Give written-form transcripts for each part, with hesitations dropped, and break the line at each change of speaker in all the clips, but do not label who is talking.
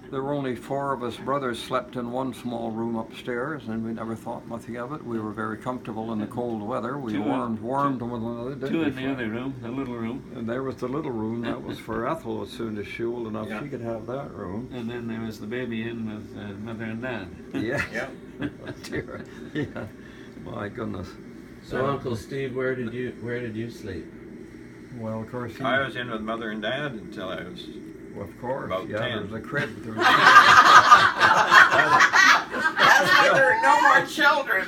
there were only 4 of us brothers slept in one small room upstairs, and we never thought nothing of it. We were very comfortable in the cold weather. We warmed one another.
Two in the other room, the little room.
And there was the little room that was for Ethel as soon as she was old enough she could have that room.
And then there was the baby in with Mother and Dad.
Yeah.
Yeah.
Dear. Yeah. My goodness.
So Uncle Steve, where did you sleep?
Well, of course.
I was in with Mother and Dad until I was.
Well, of course.
About 10.
There was a crib.
That's why there are no more children.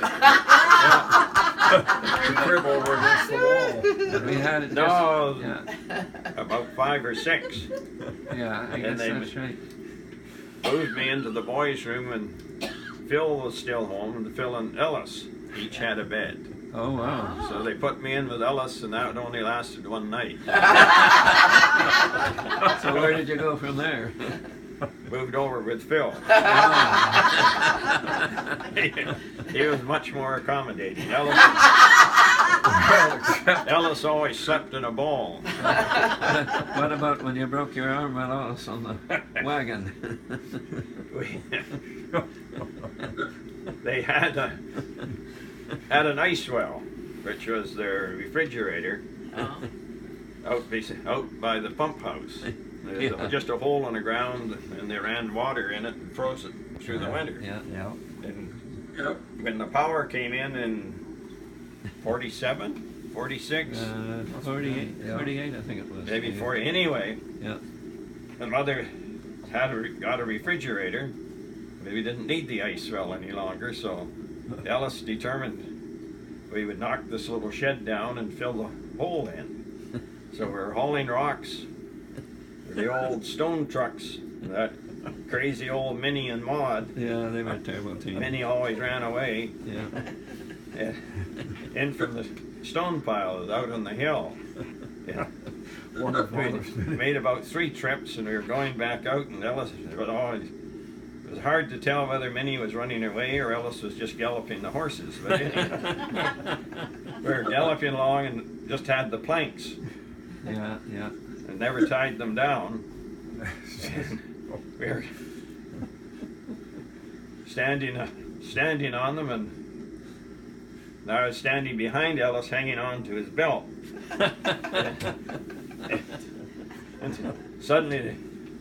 The crib over against the wall.
We had it
About 5 or 6.
Yeah, I guess that's right.
Moved me into the boys' room, and Phil was still home, and Phil and Ellis each had a bed.
Oh, wow.
So they put me in with Ellis, and that only lasted one night.
So where did you go from there?
Moved over with Phil. He was much more accommodating. Ellis always slept in a ball.
What about when you broke your arm at Ellis on the wagon?
They had an ice well, which was their refrigerator, out by the pump house. There's just a hole in the ground, and they ran water in it and froze it through the winter.
Yeah.
And when the power came in 47, 46,
48, I think it was.
maybe 40. Anyway,
Yeah.
and Mother got a refrigerator. We didn't need the ice well any longer, so Ellis determined we would knock this little shed down and fill the hole in. So we're hauling rocks. The old stone trucks, that crazy old Minnie and Maud.
Yeah, they were terrible team.
Minnie always ran away.
Yeah.
In from the stone piles out on the hill. Yeah. We made about 3 trips, and we were going back out, and Ellis would always. It was hard to tell whether Minnie was running away or Ellis was just galloping the horses. But anyway, we were galloping along and just had the planks.
Yeah.
And never tied them down. And we were standing on them, and I was standing behind Ellis, hanging on to his belt. And suddenly,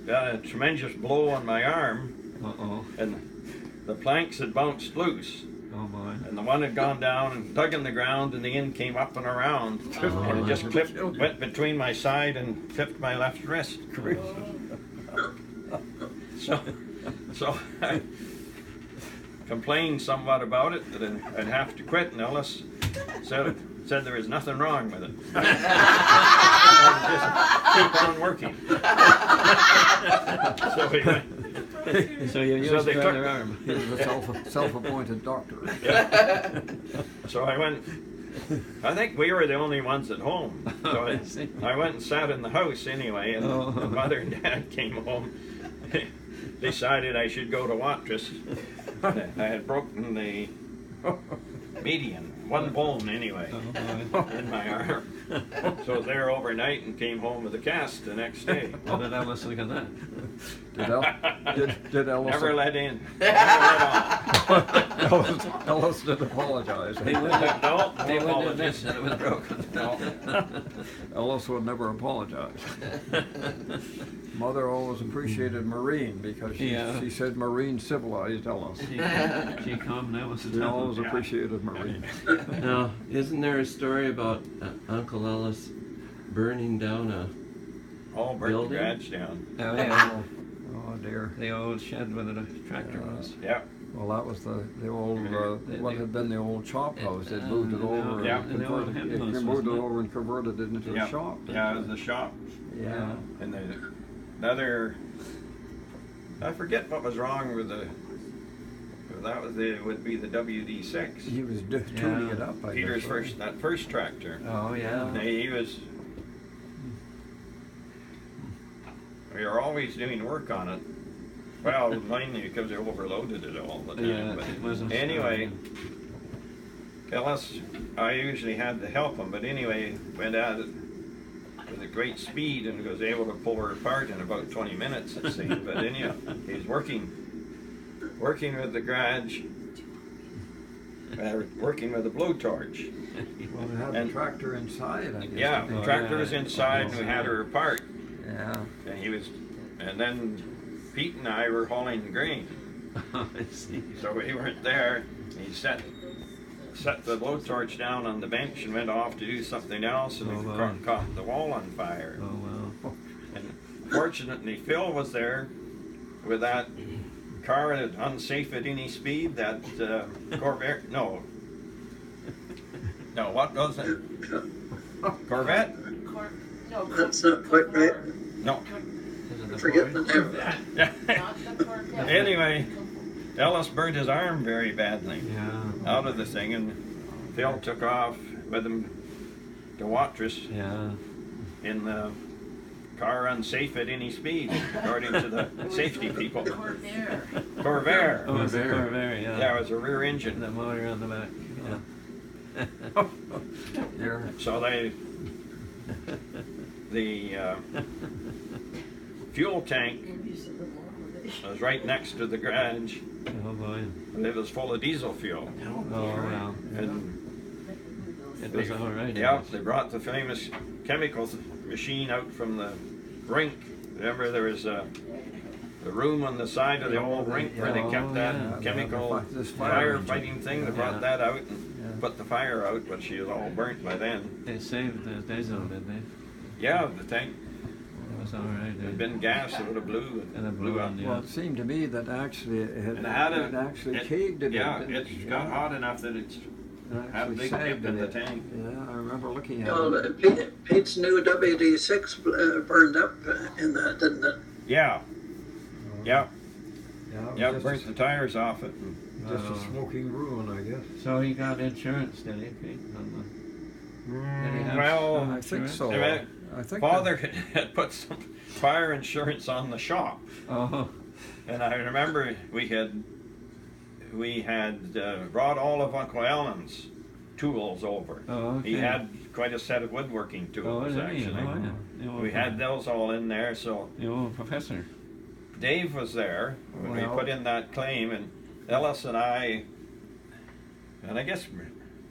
got a tremendous blow on my arm. And the planks had bounced loose.
Oh boy.
And the one had gone down and dug in the ground, and the end came up and around. And it just went between my side and clipped my left wrist. So I complained somewhat about it, that I'd have to quit, and Ellis said there was nothing wrong with it. Just keep on working. So we went.
So you used the other arm.
He was a self-appointed doctor.
Yeah. So I went. I think we were the only ones at home. So I went and sat in the house anyway, and the Mother and Dad came home. Decided I should go to Watrous. I had broken the median, one bone anyway, in my arm. So I was there overnight and came home with a cast the next day.
How did Ellis look at that?
Did Ellis
Never let in. Never let on.
Ellis did apologize.
He wouldn't have admit that it was broken.
No.
Ellis would never apologize. Mother always appreciated Maureen because she said Maureen civilized Ellis.
She calmed Ellis
She always appreciated Maureen.
Now, isn't there a story about Uncle Ellis burning down a
All burnt the garage down.
Oh yeah.
Oh dear.
The old shed where the tractor was.
Yeah.
Well, that was the old what had been the old chop house. They'd moved it over.
Yeah.
And moved it over and converted it into a shop.
Yeah, it was the shop.
Yeah.
And another. I forget what was wrong with the. That would be the WD6.
He was tuning it up.
Peter's first tractor.
Oh yeah.
He was. We were always doing work on it. Well, mainly because they overloaded it all the time.
Yeah,
but
it wasn't.
Anyway, Ellis, I usually had to help him. But anyway, went at it. with a great speed and was able to pull her apart in about 20 minutes, it seemed. But anyhow, he's working with the garage, working with a blowtorch.
Well, we had
And-
the tractor inside, I guess.
Yeah,
didn't
the
we?
tractor was inside and we had her apart.
Yeah.
And then Pete and I were hauling grain.
I see.
So we weren't there. He set the blowtorch down on the bench and went off to do something else, and
Oh,
we
wow.
caught the wall on fire.
Oh, wow.
And fortunately, Phil was there with that car that unsafe at any speed. That Corvette? No, what was it? Corvette?
That's not quite right.
No.
Is it the
Forget the
Ford?
name.
Anyway, Ellis burned his arm very badly
Yeah.
out of the thing, and Phil took off with him to Watrous
Yeah.
in the car unsafe at any speed, according to the safety people. Corvair.
Oh, it's a
Corvair.
Corvair, yeah.
Yeah, it was a rear engine.
The motor on the back. Yeah.
You're-
So the fuel tank was right next to the garage,
Oh, boy.
and it was full of diesel fuel.
Oh, wow.
And
It was all right.
yeah, they brought the famous chemicals machine out from the rink. Remember, there was a room on the side of the old rink where they kept
Oh,
that
yeah.
chemical
This fire
firefighting thing. They brought
Yeah.
that out and
Yeah.
put the fire out, but she was all burnt by then.
They saved the diesel, did they?
Yeah, the tank
It was all right.
had been gas, it would have blew
And it blew
up.
on,
Well,
yeah.
it seemed to me that actually it had,
And it had
it actually caved a bit.
Yeah,
didn't
it
it?
got hot enough that it
It
had a
actually
big
sagged
dip in
a
the
bit.
tank.
Yeah, I remember looking at
Well,
it.
Pete's new WD-6 burned up in that, didn't it?
Yeah, yeah,
Yeah, it was
yeah,
just,
burnt the tires off it.
just
Oh.
a smoking ruin, I guess.
So he got insurance, did he, Pete? On Did he have
Well,
I think so.
I mean,
I think
Father had put some fire insurance on the shop,
the... Oh,
and I remember we had brought all of Uncle Alan's tools over.
oh, okay.
He had quite a set of woodworking
Oh,
tools,
did he?
actually.
Oh, yeah. The old-
We had those all in there, so
The old professor.
Dave was there when we
Well-
put in that claim, and Ellis and I guess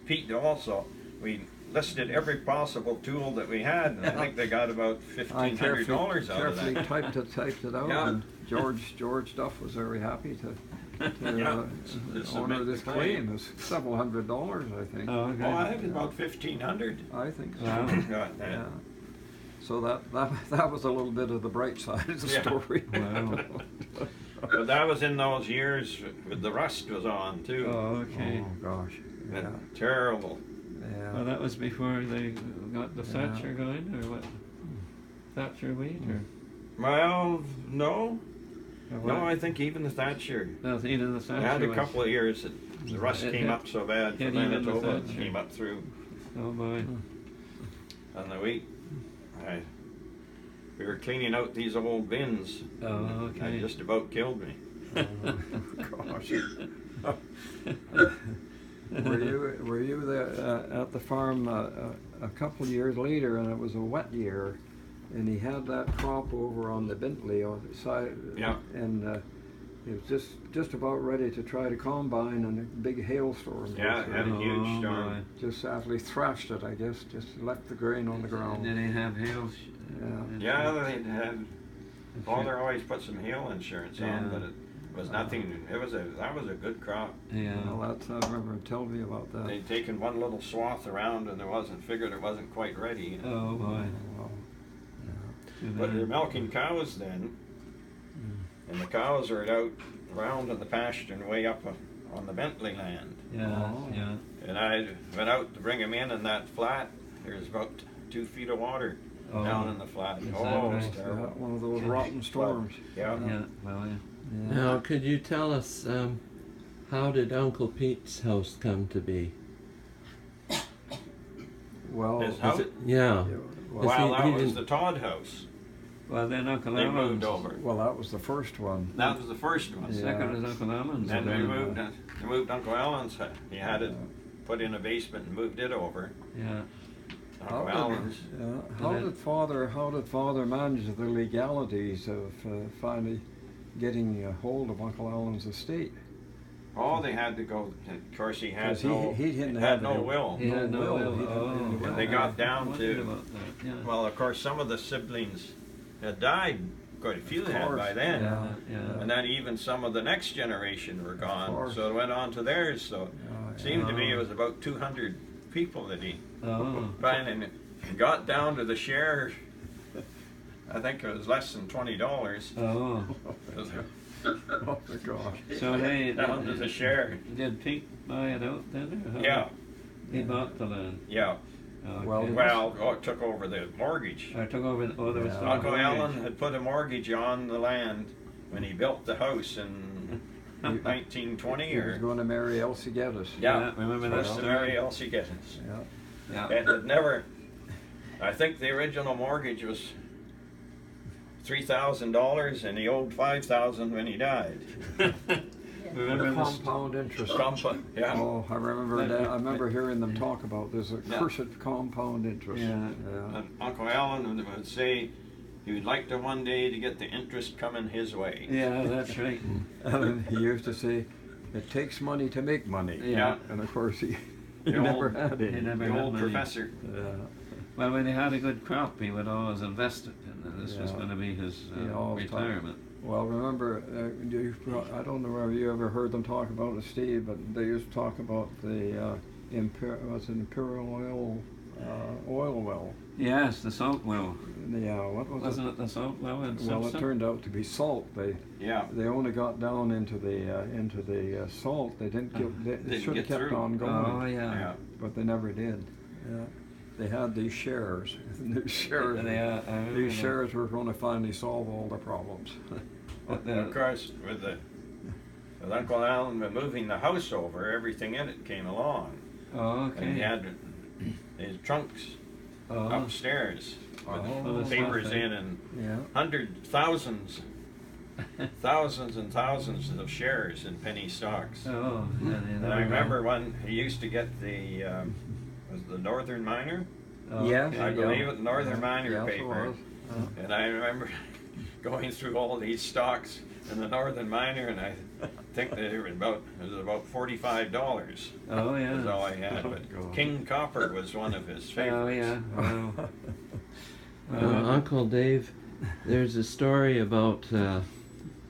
Pete also, we listed every possible tool that we had, and I think they got about
I
$1,500 out of
carefully
that.
typed it out,
Yeah.
and George Duff was very happy to
Yeah, to
honor
submit
this
the claim.
claim. It's several $100s, I think.
Oh, okay.
Oh, I think it's about 1,500.
I think so.
Wow.
Got that.
Yeah. So that was a little bit of the bright side of the
Yeah.
story.
Wow.
But that was in those years with the rust was on too.
Oh, okay.
Oh gosh. Yeah.
And terrible.
Yeah.
Well, that was before they got the
Yeah.
Thatcher going, or what? Thatcher wheat, or?
Well, no.
or
No,
what?
I think even the Thatcher.
No, either the
I
Thatcher
had a
was-
couple of years that the rust
It
came
hit-
up so bad
hit
from
even the
Manitoba, it
Thatcher.
came up through
Oh, boy.
on the wheat. We were cleaning out these old bins.
Oh,
It
okay.
just about killed me.
Gosh. Were you there at the farm a couple of years later, and it was a wet year, and he had that crop over on the Bentley on the side,
Yeah.
and he was just about ready to try to combine, and a big hailstorm.
Yeah, it had a huge
Oh,
storm.
boy.
Just sadly thrashed it, I guess. Just left the grain on the ground.
Did he have hail?
Yeah, they had. Father always put some hail insurance
Yeah.
on, but it was nothing. That was a good crop.
Yeah.
Well, that's I remember him telling me about that.
They'd taken one little swath around, and figured it wasn't quite ready.
Oh, boy.
Well,
Too
But
bad.
they're milking cows then, and the cows are out around in the pasture and way up on the Bentley land.
Yeah,
Oh.
yeah.
And I went out to bring them in that flat. There's about 2 feet of water
Oh.
down in the flat.
Is that
Oh,
right?
it's terrible.
one of those rotten storms.
Yeah.
Yeah, well, yeah.
Yeah.
Now, could you tell us how did Uncle Pete's house come to be?
Well,
His house?
Yeah.
well,
Well,
he
that was
didn't-
the Todd house.
Well, then Uncle
They
Alan's.
moved over.
well, that was the first one.
That was the first one.
Yeah.
Second is Uncle Alan's.
Then
and
we moved Uncle Alan's. He had it put in a basement and moved it over.
Yeah.
Uncle Alan's.
How did Father manage the legalities of finally getting a hold of Uncle Alan's estate?
Oh, they had to go. Of course, he had
'Cause
he
didn't
had
have
no
any-
will.
He had no will.
He didn't have any will.
And they got down
Wondered
to.
about that, yeah.
Well, of course, some of the siblings had died. Quite a few
Of
had
course,
by then.
Yeah, yeah.
And then even some of the next generation were gone,
course.
so it went on to theirs. So it seemed to me
yeah.
it was about 200 people that he
Oh.
finally got down to the share. I think it was less than $20.
Oh.
Oh my gosh.
So they
Down to the share.
did Pete buy it out then? Or how?
Yeah,
He bought the land.
yeah.
Okay.
Well,
It took over the mortgage.
I took over. There was
Yeah.
no
Uncle
mortgage.
Alan had put a mortgage on the land when he built the house in 1920
he was
or.
going to marry Elsie Geddes.
Yeah,
remember that
supposed to
story?
marry Elsie Giddens.
Yeah.
Yeah.
It had never. I think the original mortgage was $3,000, and he owed $5,000 when he died.
Remember
The
this?
compound interest.
Yeah.
Oh, I remember that. I remember hearing them talk about there's a
Yeah.
cursed compound interest.
Yeah.
And Uncle Alan would say he would like to one day to get the interest coming his way.
Yeah, that's right.
And he used to say, "It takes money to make money."
Yeah.
And of course he
The
never
old-
had
He
any.
never
The
had
old
money.
professor.
Yeah.
Well, when he had a good crop, he would always invest it, and this was
Yeah.
going to be his
He always talked-
retirement.
Well, remember, I don't know whether you ever heard them talk about it, Steve, but they used to talk about the Imperial oil well.
Yes, the salt well.
Yeah, what was
Wasn't it the salt well in
Well, it
Simpson?
turned out to be salt.
Yeah.
They only got down into the salt. They didn't get. They
Didn't
should have
get
kept
through.
on going.
Oh, yeah.
Yeah.
But they never did. Yeah. They had these shares. These shares.
Yeah, I remember
These
that.
shares were going to finally solve all the problems.
But
Of course, with Uncle Alan moving the house over, everything in it came along.
Oh,
And he
okay.
had his trunks
Oh,
upstairs with
Oh.
the papers in and
Yeah.
thousands and thousands of shares in penny stocks.
oh.
And I remember when he used to get was the Northern Miner?
Oh,
Yeah.
okay.
I believe it, Northern Miner
Yes, it
paper.
was.
And I remember going through all these stocks in the Northern Miner, and I think they were about $45.
Oh,
Was
yeah.
all I had.
Oh,
But
God.
King Copper was one of his favorites.
Oh, yeah. Wow.
Uncle Dave, there's a story about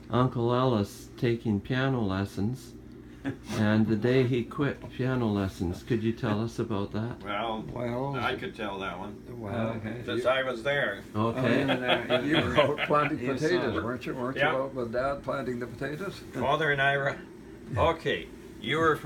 Uncle Ellis taking piano lessons, and the day he quit piano lessons. Could you tell us about that?
Well, I could tell that one.
Well,
Okay.
Since I was there.
Okay.
you were out planting
You saw
potatoes,
it.
weren't you? Weren't
Yeah.
you out with Dad planting the potatoes?
Father and I were. Okay, you were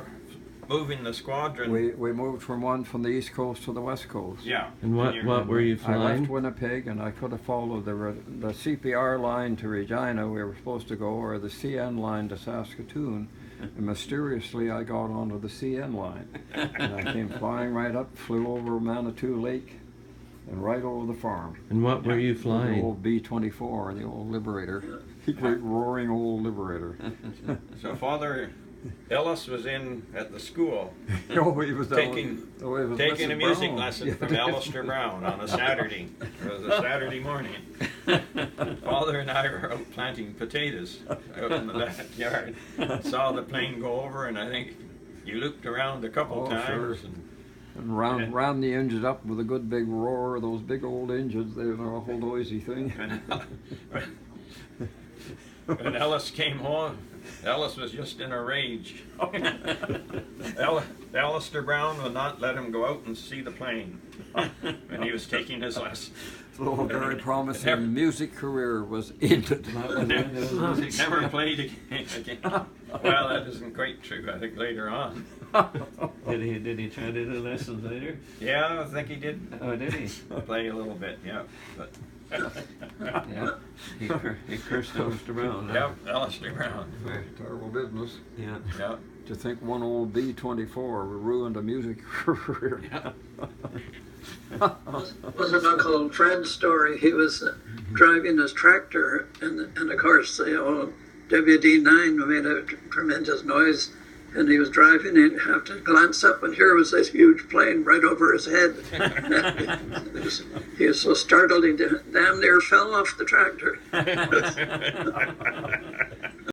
moving the squadron.
We moved from the East Coast to the West Coast.
Yeah.
And what
you-
were you
I left
flying?
Winnipeg and I could have followed the CPR line to Regina, we were supposed to go, or the CN line to Saskatoon. And mysteriously, I got onto the CN line. And I came flying right up, flew over Manitou Lake, and right over the farm.
And what were you
The
flying?
old B-24, the old Liberator. The great roaring old Liberator.
So Father Ellis was in at the school
Oh, he was down-
taking
oh, he was
taking
Mrs.
a music
Brown.
lesson
Yeah.
from Alistair Brown on a Saturday. It was a Saturday morning. Father and I were out planting potatoes out in the backyard. Saw the plane go over, and I think you looped around a couple
Oh,
times.
sure. And round the engines up with a good big roar. Those big old engines, they're a whole noisy thing.
When Ellis came home, Ellis was just in a rage. Alistair Brown would not let him go out and see the plane when he was taking his lesson.
So a very promising music career was ended.
He never played again. Well, that isn't quite true. I think later on.
Did he try to do lessons later?
Yeah, I think he did
Oh, did he?
play a little bit. Yeah, but
Yeah. He cursed Mr. Brown. huh?
yeah, Alistair Brown.
Terrible business.
Yeah.
Yeah.
To think one old B-24 ruined a music career.
Was an Uncle Fred story. He was driving his tractor, and of course the old WD-9 made a tremendous noise, and he was driving, and he'd have to glance up, and here was this huge plane right over his head. He was so startled he damn near fell off the tractor.